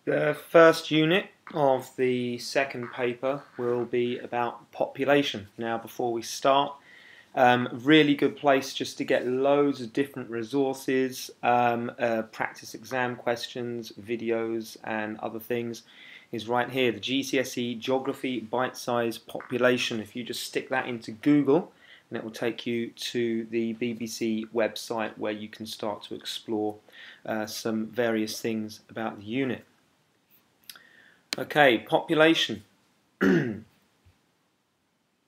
The first unit of the second paper will be about population. Now, before we start, really good place just to get loads of different resources, practice exam questions, videos and other things is right here. The GCSE Geography Bite-Size Population. If you just stick that into Google, and it will take you to the BBC website where you can start to explore some various things about the unit. Okay, population.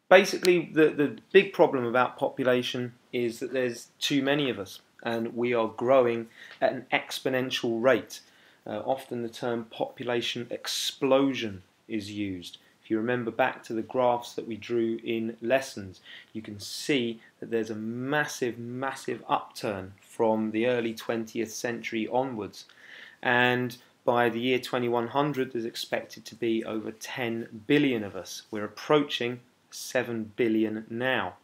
Basically, the big problem about population is that there's too many of us and we are growing at an exponential rate. Often the term population explosion is used. If you remember back to the graphs that we drew in lessons, you can see that there's a massive, massive upturn from the early 20th century onwards. And by the year 2100, there's expected to be over 10 billion of us. We're approaching 7 billion now.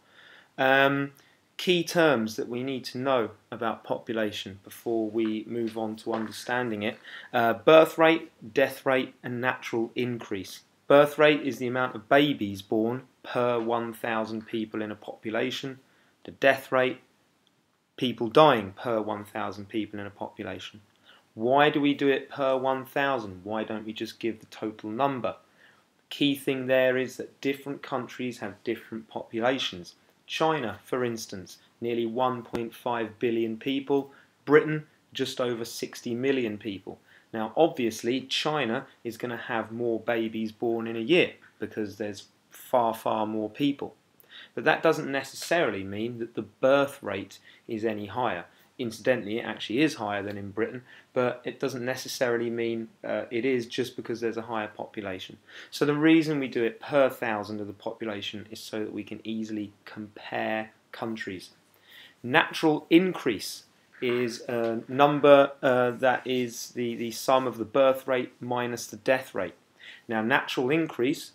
Key terms that we need to know about population before we move on to understanding it. Birth rate, death rate and natural increase. Birth rate is the amount of babies born per 1,000 people in a population. The death rate, people dying per 1,000 people in a population. Why do we do it per 1,000? Why don't we just give the total number? The key thing there is that different countries have different populations. China, for instance, nearly 1.5 billion people. Britain, just over 60 million people. Now, obviously, China is going to have more babies born in a year because there's far, far more people. But that doesn't necessarily mean that the birth rate is any higher. Incidentally, it actually is higher than in Britain, but it doesn't necessarily mean it is just because there's a higher population. So the reason we do it per thousand of the population is so that we can easily compare countries. Natural increase is a number that is the sum of the birth rate minus the death rate. Now, natural increase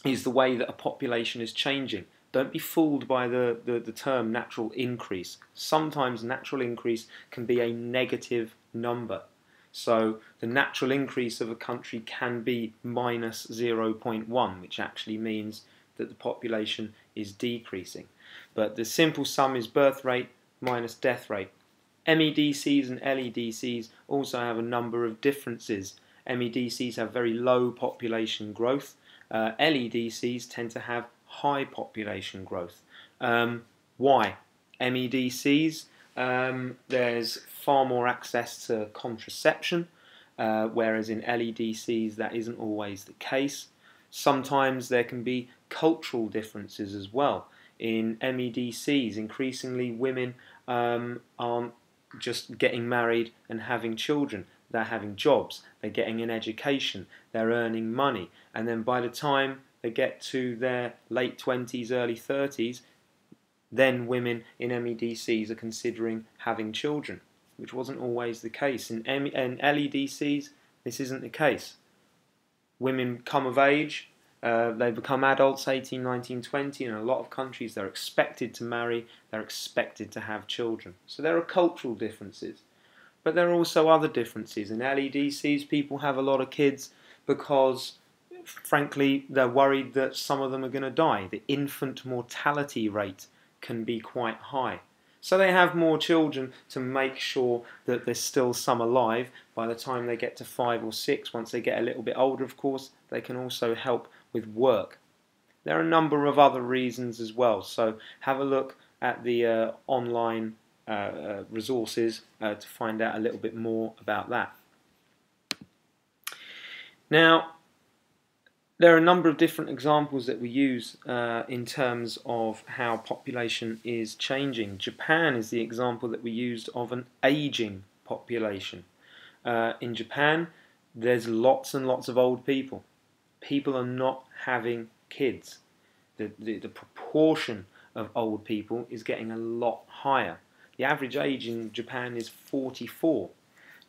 is the way that a population is changing. Don't be fooled by the term natural increase. Sometimes natural increase can be a negative number. So the natural increase of a country can be minus 0.1, which actually means that the population is decreasing. But the simple sum is birth rate minus death rate. MEDCs and LEDCs also have a number of differences. MEDCs have very low population growth. LEDCs tend to have high population growth. Why? MEDCs, there's far more access to contraception, whereas in LEDCs that isn't always the case. Sometimes there can be cultural differences as well. In MEDCs, increasingly women aren't just getting married and having children. They're having jobs, they're getting an education, they're earning money, and then by the time they get to their late 20s, early 30s, then women in MEDCs are considering having children, which wasn't always the case. In LEDCs, this isn't the case. Women come of age, they become adults, 18, 19, 20, and in a lot of countries they're expected to marry, they're expected to have children. So there are cultural differences. But there are also other differences. In LEDCs, people have a lot of kids because frankly, they're worried that some of them are going to die. The infant mortality rate can be quite high. So they have more children to make sure that there's still some alive by the time they get to 5 or 6. Once they get a little bit older, of course, they can also help with work. There are a number of other reasons as well. So have a look at the online resources to find out a little bit more about that. Now, there are a number of different examples that we use in terms of how population is changing. Japan is the example that we used of an aging population. In Japan, there's lots and lots of old people. People are not having kids. The proportion of old people is getting a lot higher. The average age in Japan is 44.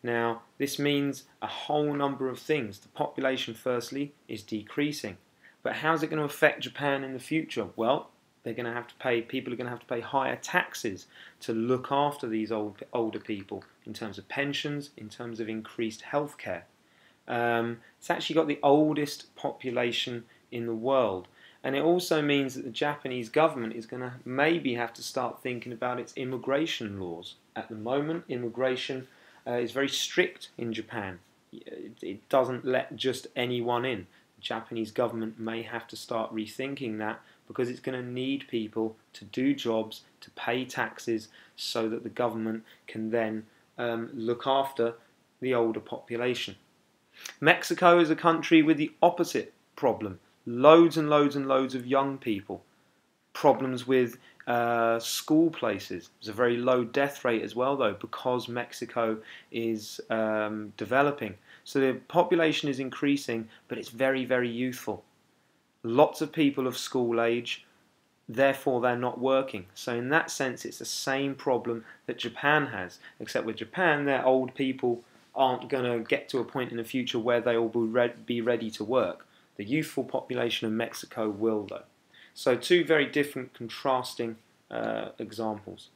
Now, this means a whole number of things. The population, firstly, is decreasing. But how's it going to affect Japan in the future? Well, people are going to have to pay higher taxes to look after these older people in terms of pensions, in terms of increased healthcare. It's actually got the oldest population in the world. And it also means that the Japanese government is going to maybe have to start thinking about its immigration laws. At the moment, immigration is very strict in Japan. It doesn't let just anyone in. The Japanese government may have to start rethinking that, because it's going to need people to do jobs, to pay taxes, so that the government can then look after the older population. Mexico is a country with the opposite problem. Loads and loads and loads of young people. Problems with school places. There's a very low death rate as well, though, because Mexico is developing. So the population is increasing, but it's very, very youthful. Lots of people of school age, therefore they're not working. So in that sense, it's the same problem that Japan has, except with Japan, their old people aren't going to get to a point in the future where they will be ready to work. The youthful population of Mexico will, though. So two very different, contrasting examples.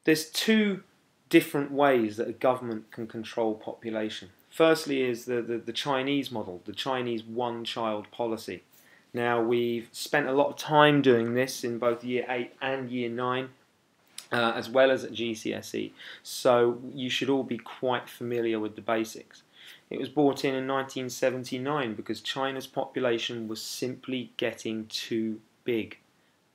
There's two different ways that a government can control population. Firstly is the Chinese model, the Chinese one-child policy. Now, we've spent a lot of time doing this in both Year 8 and Year 9, as well as at GCSE, so you should all be quite familiar with the basics. It was brought in 1979 because China's population was simply getting too big.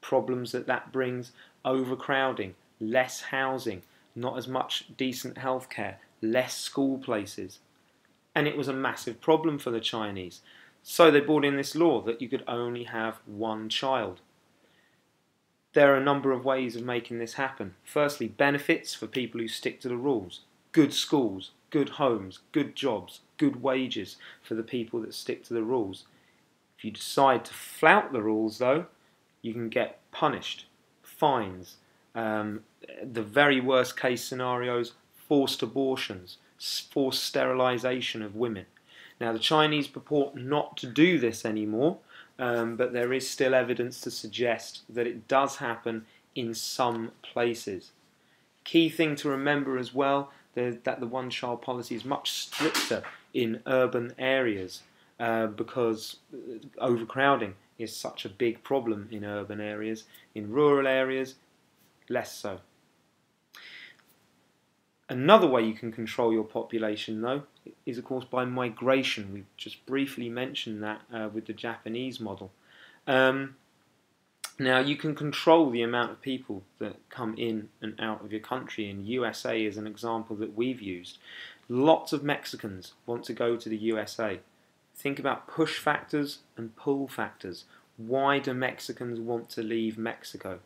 Problems that brings: overcrowding, less housing, not as much decent healthcare, less school places. And it was a massive problem for the Chinese. So they brought in this law that you could only have one child. There are a number of ways of making this happen. Firstly, benefits for people who stick to the rules. Good schools, good homes, good jobs, good wages for the people that stick to the rules. If you decide to flout the rules, though, you can get punished. Fines. The very worst case scenarios: forced abortions, forced sterilisation of women. Now, the Chinese purport not to do this anymore, but there is still evidence to suggest that it does happen in some places. Key thing to remember as well, that the one-child policy is much stricter in urban areas because overcrowding is such a big problem in urban areas. In rural areas, less so. Another way you can control your population, though, is of course by migration. We've just briefly mentioned that with the Japanese model. Now, you can control the amount of people that come in and out of your country. In USA is an example that we've used. Lots of Mexicans want to go to the USA. Think about push factors and pull factors. Why do Mexicans want to leave Mexico?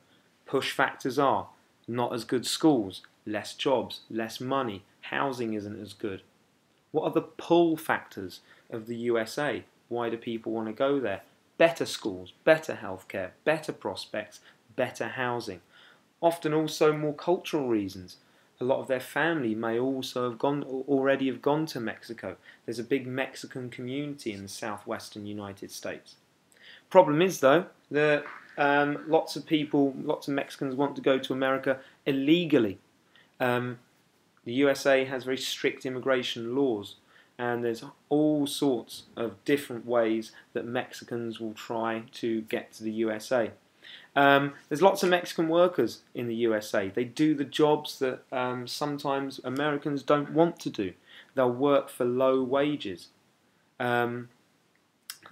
Push factors are not as good schools, less jobs, less money, housing isn't as good. What are the pull factors of the USA? Why do people want to go there? Better schools, better healthcare, better prospects, better housing. Often also more cultural reasons. A lot of their family may also already have gone to Mexico. There's a big Mexican community in the southwestern United States. Problem is, though, that lots of Mexicans want to go to America illegally. The USA has very strict immigration laws, and there's all sorts of different ways that Mexicans will try to get to the USA. There's lots of Mexican workers in the USA. They do the jobs that sometimes Americans don't want to do. They'll work for low wages. They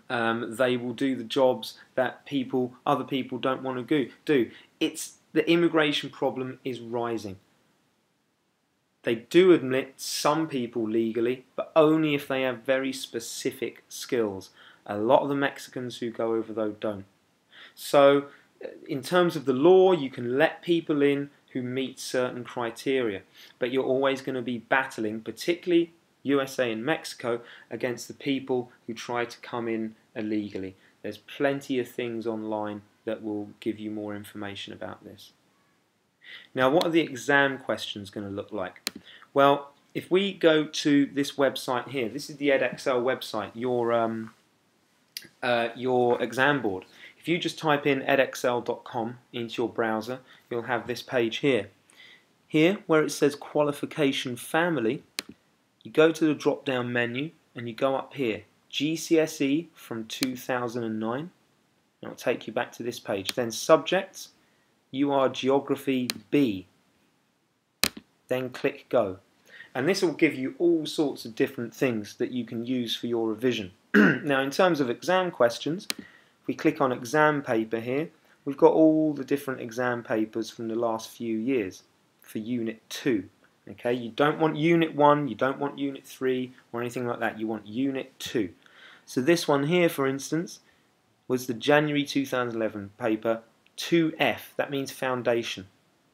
will do the jobs that other people don't want to do. The immigration problem is rising. They do admit some people legally, but only if they have very specific skills. A lot of the Mexicans who go over, though, don't. So, in terms of the law, you can let people in who meet certain criteria, but you're always going to be battling, particularly USA and Mexico, against the people who try to come in illegally. There's plenty of things online that will give you more information about this. Now, what are the exam questions going to look like? Well, if we go to this website here, this is the Edexcel website, your exam board. If you just type in edexcel.com into your browser, you'll have this page here. Here, where it says qualification family, you go to the drop down menu and you go up here, GCSE from 2009. It'll take you back to this page. Then subjects, you are Geography B. Then click Go. And this will give you all sorts of different things that you can use for your revision. Now, in terms of exam questions, if we click on exam paper here, we've got all the different exam papers from the last few years for Unit 2. Okay, you don't want Unit 1, you don't want Unit 3 or anything like that, you want Unit 2. So this one here, for instance, was the January 2011 paper 2F, that means foundation.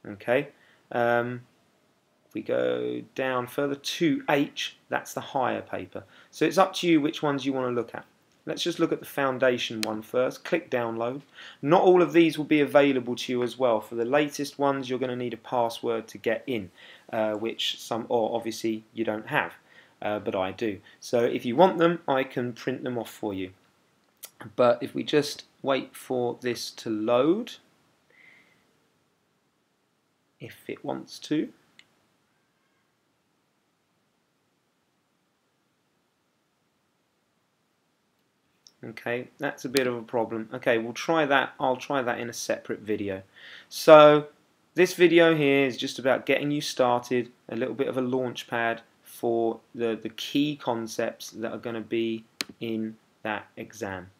Okay, if we go down further, 2H, that's the higher paper. So it's up to you which ones you want to look at. Let's just look at the foundation one first. Click download. Not all of these will be available to you as well. For the latest ones, you're going to need a password to get in, which obviously you don't have, but I do. So if you want them, I can print them off for you. But if we just wait for this to load, if it wants to. Okay, that's a bit of a problem. Okay, we'll try that. I'll try that in a separate video. So this video here is just about getting you started, a little bit of a launch pad for the key concepts that are going to be in that exam.